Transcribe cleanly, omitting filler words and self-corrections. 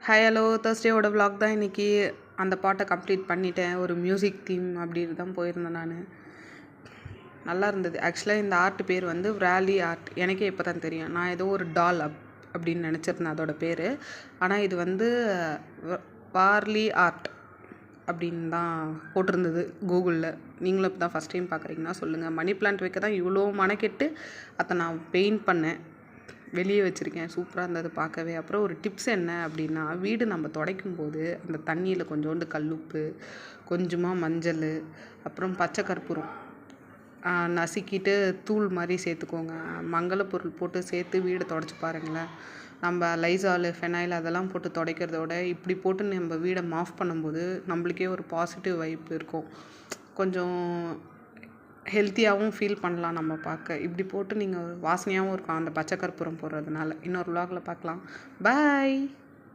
Hi hello தேர்ஸ்டேவோட vlog தான் இன்றைக்கி. அந்த பாட்டை கம்ப்ளீட் பண்ணிட்டேன். ஒரு மியூசிக் தீம் அப்படின்னு தான் போயிருந்தேன் நான். நல்லா இருந்தது. ஆக்சுவலாக இந்த ஆர்ட் பேர் வந்து விராலி ஆர்ட். எனக்கே இப்போ தான் தெரியும். நான் ஏதோ ஒரு டால் அப்படின்னு நினச்சிருந்தேன் அதோட பேர். ஆனால் இது வந்து வார்லி ஆர்ட் அப்படின்னு தான் போட்டிருந்தது கூகுளில். நீங்களும் இப்போ தான் ஃபஸ்ட் டைம் பார்க்குறீங்கன்னா சொல்லுங்கள். மணி பிளான்ட் வைக்க தான் இவ்வளோ மெனக்கெட்டு அதை நான் பெயிண்ட் பண்ணேன். வெளியே வச்சுருக்கேன். சூப்பராக இருந்தது பார்க்கவே. அப்புறம் ஒரு டிப்ஸ் என்ன அப்படின்னா, வீடு நம்ம துடைக்கும் போது அந்த தண்ணியில் கொஞ்சோண்டு கல்லுப்பு, கொஞ்சமாக மஞ்சள், அப்புறம் பச்சை கற்பூரம் நசுக்கிட்டு தூள் மாதிரி சேர்த்துக்கோங்க. மங்களப்பொருள் போட்டு சேர்த்து வீடை துடைச்சி பாருங்களேன். நம்ம லைசால், ஃபெனாயில் அதெல்லாம் போட்டு துடைக்கிறதோட இப்படி போட்டு நம்ம வீடை மாஃப் பண்ணும்போது நம்மளுக்கே ஒரு பாசிட்டிவ் வைப் இருக்கும். கொஞ்சம் ஹெல்த்தியாகவும் ஃபீல் பண்ணலாம் நம்ம பார்க்க. இப்படி போட்டு நீங்கள் வாசனையாகவும் இருக்கும் அந்த பச்சை கற்பூரம் போடுறதுனால. இன்னொரு vlogல பார்க்கலாம். பாய்.